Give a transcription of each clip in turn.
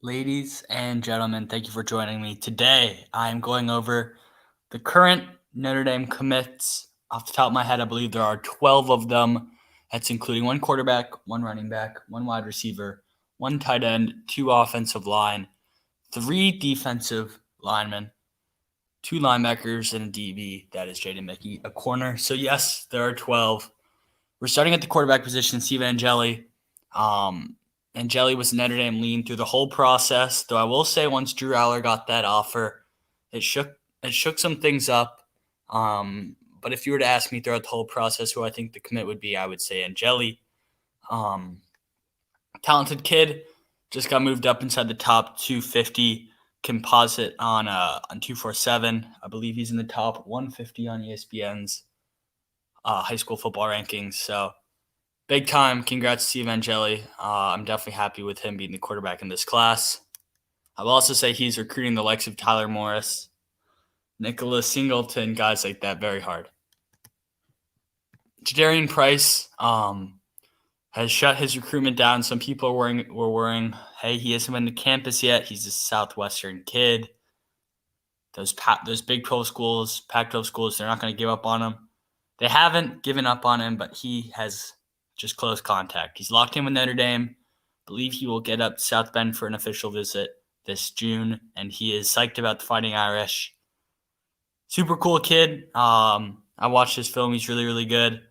Ladies and gentlemen, thank you for joining me. Today, I'm going over the current Notre Dame commits. Off the top of my head, I believe there are 12 of them. That's including one quarterback, one running back, one wide receiver, one tight end, two offensive line, three defensive linemen, two linebackers, and a DB. That is Jaden Mickey, a corner. So, yes, there are 12. We're starting at the quarterback position, Steve Angeli. Angeli was Notre Dame lean through the whole process, though I will say once Drew Aller got that offer, it shook some things up. But if you were to ask me throughout the whole process who I think the commit would be, I would say Angeli. Talented kid, just got moved up inside the top 250 composite on 247. I believe he's in the top 150 on ESPN's high school football rankings. So big time. Congrats to Steve Angeli. I'm definitely happy with him being the quarterback in this class. I will also say he's recruiting the likes of Tyler Morris, Nicholas Singleton, guys like that very hard. Jadarian Price has shut his recruitment down. Some people were worrying, hey, he hasn't been to campus yet. He's a Southwestern kid. Those Big 12 schools, Pac-12 schools, they're not going to give up on him. They haven't given up on him, but he has just close contact. He's locked in with Notre Dame. I believe he will get up to South Bend for an official visit this June, and he is psyched about the Fighting Irish. Super cool kid. I watched his film. He's really, really good.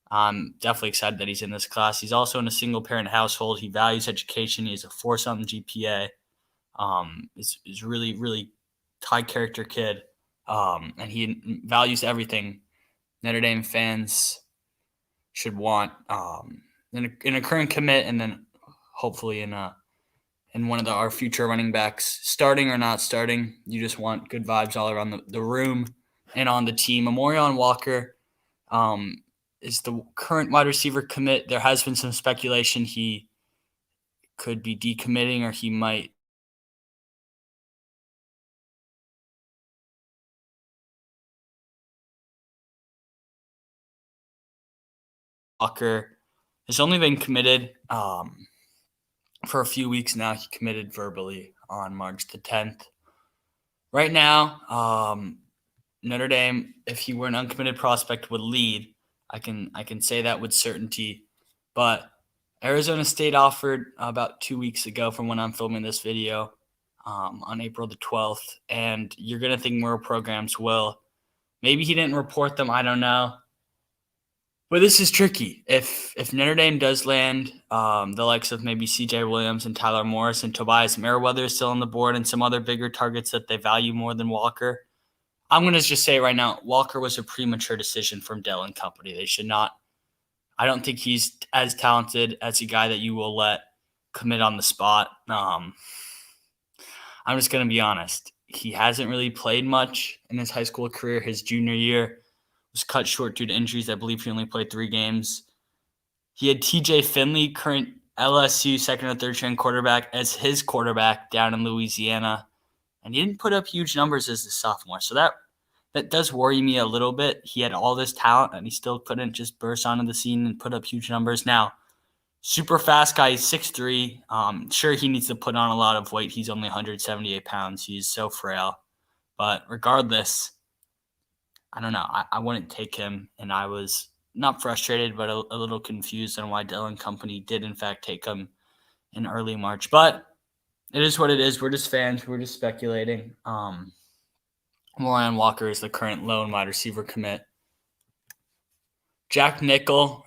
I'm definitely excited that he's in this class. He's also in a single-parent household. He values education. He has a 4-something GPA. Is really, really high-character kid, and he values everything Notre Dame fans should want in a current commit, and then hopefully in one of our future running backs, starting or not starting. You just want good vibes all around the room and on the team. Amorion Walker is the current wide receiver commit. There has been some speculation he could be decommitting or he might Walker has only been committed for a few weeks now. He committed verbally on March the 10th. Right now, Notre Dame, if he were an uncommitted prospect, would lead. I can say that with certainty. But Arizona State offered about 2 weeks ago from when I'm filming this video on April the 12th. And you're going to think more programs will. Maybe he didn't report them. I don't know. But this is tricky. If Notre Dame does land the likes of maybe C.J. Williams and Tyler Morris and Tobias Merriweather is still on the board and some other bigger targets that they value more than Walker, I'm going to just say right now, Walker was a premature decision from Dell and company. They should not. I don't think he's as talented as a guy that you will let commit on the spot. I'm just going to be honest. He hasn't really played much in his high school career. His junior year was cut short due to injuries. I believe he only played 3 games. He had TJ Finley, current LSU second or third string quarterback, as his quarterback down in Louisiana. And he didn't put up huge numbers as a sophomore. So that does worry me a little bit. He had all this talent, and he still couldn't just burst onto the scene and put up huge numbers. Now, super fast guy, he's 6'3". Sure, he needs to put on a lot of weight. He's only 178 pounds. He's so frail. But regardless, I don't know. I wouldn't take him, and I was not frustrated, but a little confused on why Dell and company did, in fact, take him in early March. But it is what it is. We're just fans. We're just speculating. Amorion Walker is the current lone wide receiver commit. Jack Nickel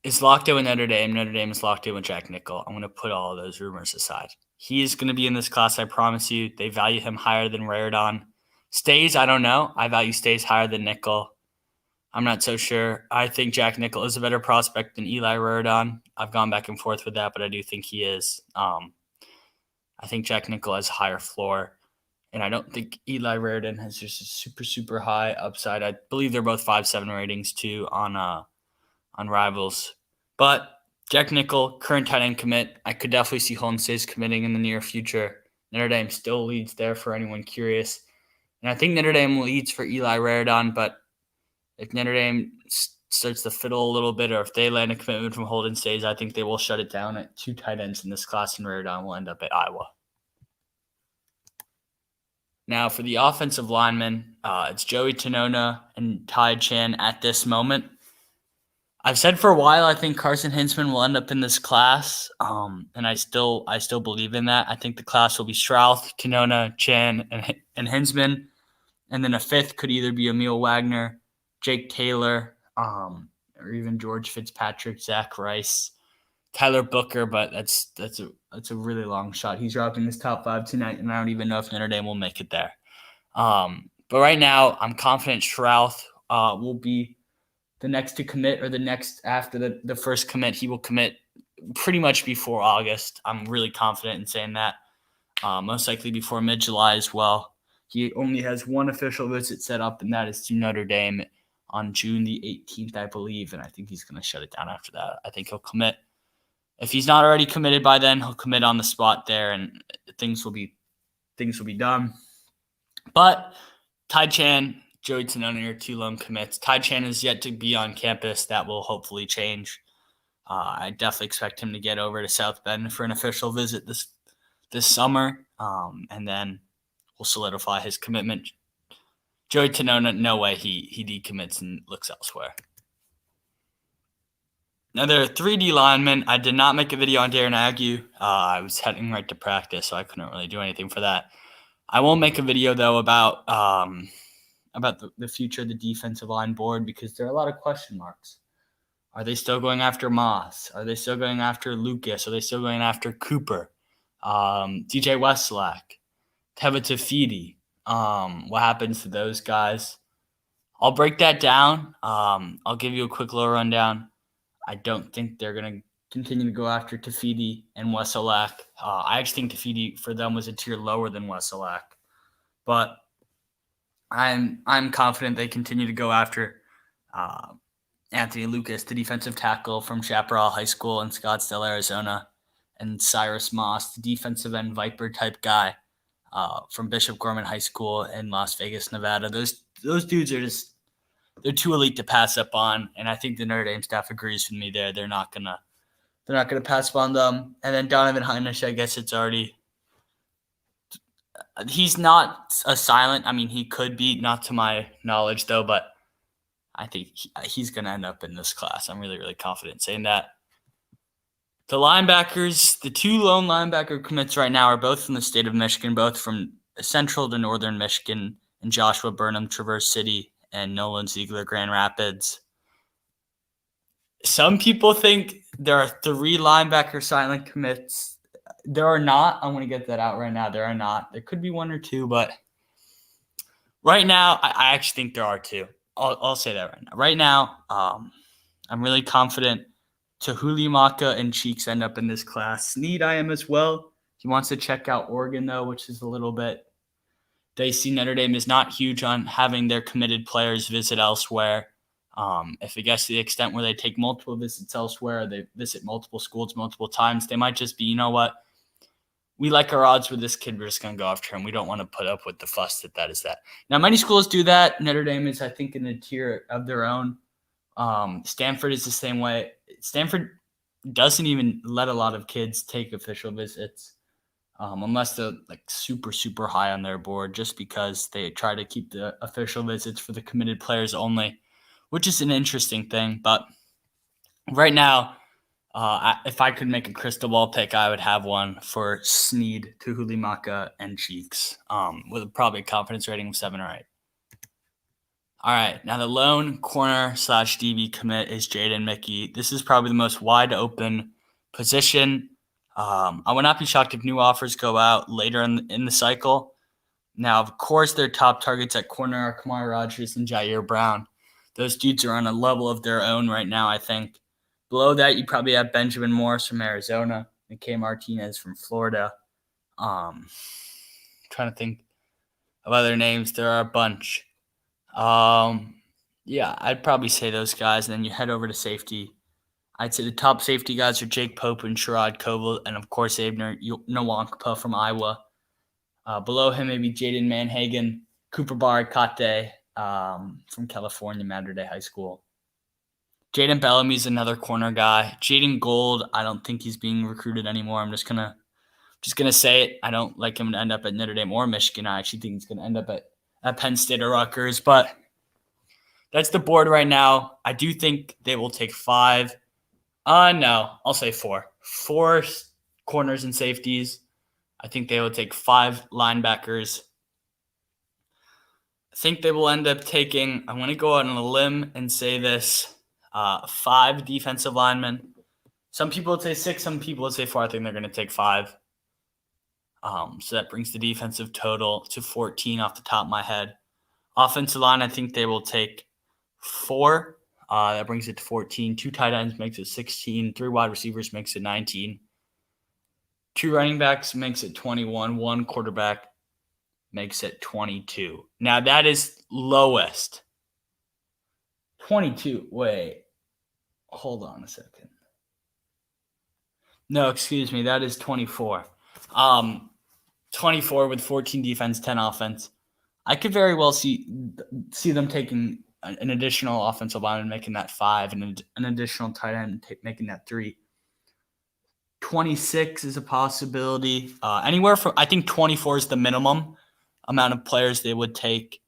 is locked in with Notre Dame. Notre Dame is locked in with Jack Nickel. I'm going to put all of those rumors aside. He is going to be in this class, I promise you. They value him higher than Raridan. Stays, I don't know. I value Stays higher than Nickel. I'm not so sure. I think Jack Nickel is a better prospect than Eli Raridan. I've gone back and forth with that, but I do think he is. I think Jack Nickel has a higher floor. And I don't think Eli Raridan has just a super, super high upside. I believe they're both 5.7 ratings too on Rivals. But Jack Nickel, current tight end commit. I could definitely see Holden Stays committing in the near future. Notre Dame still leads there for anyone curious. And I think Notre Dame leads for Eli Raridan, but if Notre Dame starts to fiddle a little bit, or if they land a commitment from Holden Stays, I think they will shut it down at 2 tight ends in this class, and Raridan will end up at Iowa. Now, for the offensive linemen, it's Joey Tanona and Ty Chan at this moment. I've said for a while I think Carson Hinsman will end up in this class, and I still believe in that. I think the class will be Strouth, Tanona, Chan, and Hinsman, and then a fifth could either be Emil Wagner, Jake Taylor, or even George Fitzpatrick, Zach Rice, Tyler Booker, but that's a really long shot. He's dropping his top 5 tonight, and I don't even know if Notre Dame will make it there. But right now, I'm confident Strouth will be the next to commit, or the next after the first commit. He will commit pretty much before August. I'm really confident in saying that. Most likely before mid-July as well. He only has one official visit set up, and that is to Notre Dame on June the 18th, I believe, and I think he's going to shut it down after that. I think he'll commit. If he's not already committed by then, he'll commit on the spot there, and things will be done. But Ty Chan, Joey Tanoni are 2 lone commits. Ty Chan is yet to be on campus. That will hopefully change. I definitely expect him to get over to South Bend for an official visit this summer, and then we'll solidify his commitment. Joey Tanona, no way he decommits and looks elsewhere. Now, there are 3 D linemen. I did not make a video on Darren Ague. I was heading right to practice, so I couldn't really do anything for that. I won't make a video, though, about the future of the defensive line board, because there are a lot of question marks. Are they still going after Moss? Are they still going after Lucas? Are they still going after Cooper? DJ Westlak, Teva Tafidi? What happens to those guys? I'll break that down. I'll give you a quick little rundown. I don't think they're going to continue to go after Tafidi and Wesselak. I actually think Tafidi for them was a tier lower than Wesselak. But I'm confident they continue to go after Anthony Lucas, the defensive tackle from Chaparral High School in Scottsdale, Arizona, and Cyrus Moss, the defensive end Viper type guy from Bishop Gorman High School in Las Vegas, Nevada. Those dudes are they're too elite to pass up on, and I think the Notre Dame staff agrees with me there. They're not gonna pass up on them. And then Donovan Heinisch, I guess it's already. He's not a silent. I mean, he could be, not to my knowledge though, but I think he's going to end up in this class. I'm really, really confident in saying that. The linebackers, the 2 lone linebacker commits right now are both from the state of Michigan, both from central to northern Michigan, and Joshua Burnham, Traverse City, and Nolan Ziegler, Grand Rapids. Some people think there are 3 linebacker silent commits. There are not. I'm going to get that out right now. There are not. There could be 1 or 2, but right now, I actually think there are 2. I'll say that right now. Right now, I'm really confident Tahuli Maka and Cheeks end up in this class. Snead, I am as well. He wants to check out Oregon, though, which is a little bit. They see Notre Dame is not huge on having their committed players visit elsewhere. If it gets to the extent where they take multiple visits elsewhere, they visit multiple schools multiple times, they might just be, you know what? We like our odds with this kid. We're just going to go after him. We don't want to put up with the fuss that is that. Now, many schools do that. Notre Dame is, I think, in a tier of their own. Stanford is the same way. Stanford doesn't even let a lot of kids take official visits unless they're like super, super high on their board, just because they try to keep the official visits for the committed players only, which is an interesting thing. But right now, if I could make a crystal ball pick, I would have one for Snead, Tuhuli Maka, and Cheeks with probably a confidence rating of 7 or 8. All right, now the lone corner / DB commit is Jaden Mickey. This is probably the most wide open position. I would not be shocked if new offers go out later in the cycle. Now, of course, their top targets at corner are Kamar Rogers and Jair Brown. Those dudes are on a level of their own right now, I think. Below that, you probably have Benjamin Morris from Arizona, and K. Martinez from Florida. Trying to think of other names. There are a bunch. Yeah, I'd probably say those guys, and then you head over to safety. I'd say the top safety guys are Jake Pope and Sherrod Koval, and of course Abner Nwankpa from Iowa. Below him, maybe Jaden Manhagan, Cooper Barakate from California, Mater Dei High School. Jaden Bellamy's another corner guy. Jaden Gold, I don't think he's being recruited anymore. I'm just gonna say it. I don't like him to end up at Notre Dame or Michigan. I actually think he's gonna end up at Penn State or Rutgers. But that's the board right now. I do think they will take 5. No, I'll say 4. 4 corners and safeties. I think they will take 5 linebackers. I think they will end up taking, I'm going to go out on a limb and say this, 5 defensive linemen. Some people would say 6, some people would say 4. I think they're going to take 5. So that brings the defensive total to 14 off the top of my head. Offensive line, I think they will take 4. That brings it to 14. 2 tight ends makes it 16. 3 wide receivers makes it 19. 2 running backs makes it 21. 1 quarterback makes it 22. Now that is lowest. 22. Wait. Hold on a second. No, excuse me. That is 24. 24 with 14 defense, 10 offense. I could very well see them taking an additional offensive lineman, making that 5, and an additional tight end making that 3. 26 is a possibility. Anywhere from, I think 24 is the minimum amount of players they would take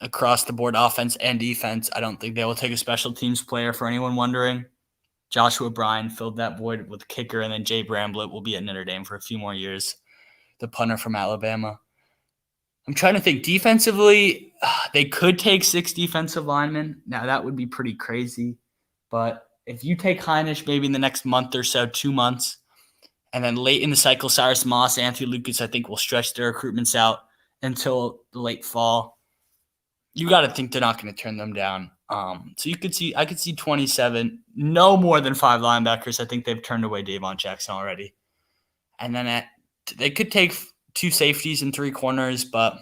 across the board, offense and defense. I don't think they will take a special teams player, for anyone wondering. Joshua Bryan filled that void with kicker, and then Jay Bramblett will be at Notre Dame for a few more years, the punter from Alabama. I'm trying to think defensively. They could take 6 defensive linemen. Now, that would be pretty crazy. But if you take Heinisch maybe in the next month or so, 2 months, and then late in the cycle, Cyrus Moss, Anthony Lucas, I think will stretch their recruitments out until the late fall. You got to think they're not going to turn them down. So I could see 27, no more than 5 linebackers. I think they've turned away Davon Jackson already. And then they could take 2 safeties and 3 corners, but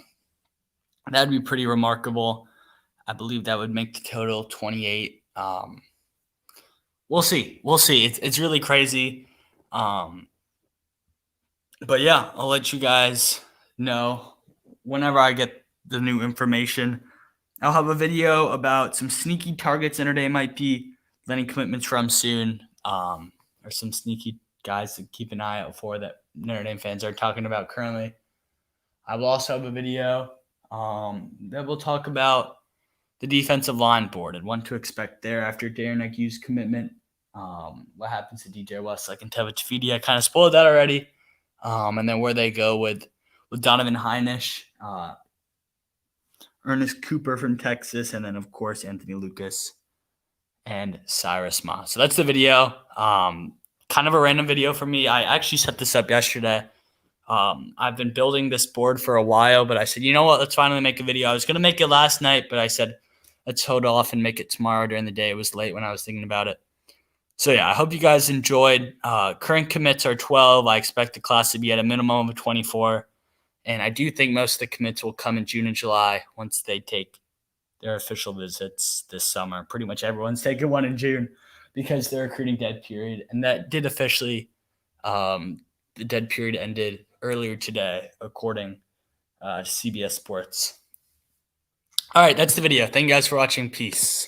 that'd be pretty remarkable. I believe that would make the total 28. We'll see. It's really crazy. But yeah, I'll let you guys know whenever I get the new information. I'll have a video about some sneaky targets Notre Dame might be letting commitments from soon, or some sneaky guys to keep an eye out for that Notre Dame fans are talking about currently. I will also have a video that will talk about the defensive line board and what to expect there after Darren Agu's commitment. What happens to DJ Westlake and Tevin Tafidi? I kind of spoiled that already. And then where they go with Donovan Heinisch, Ernest Cooper from Texas, and then, of course, Anthony Lucas and Cyrus Moss. So that's the video. Kind of a random video for me. I actually set this up yesterday. I've been building this board for a while, but I said, you know what? Let's finally make a video. I was going to make it last night, but I said, let's hold off and make it tomorrow during the day. It was late when I was thinking about it. So, yeah, I hope you guys enjoyed. Current commits are 12. I expect the class to be at a minimum of 24. And I do think most of the commits will come in June and July once they take their official visits this summer. Pretty much everyone's taking one in June because they're recruiting dead period. And that did officially the dead period ended earlier today, according to CBS Sports. All right, that's the video. Thank you guys for watching. Peace.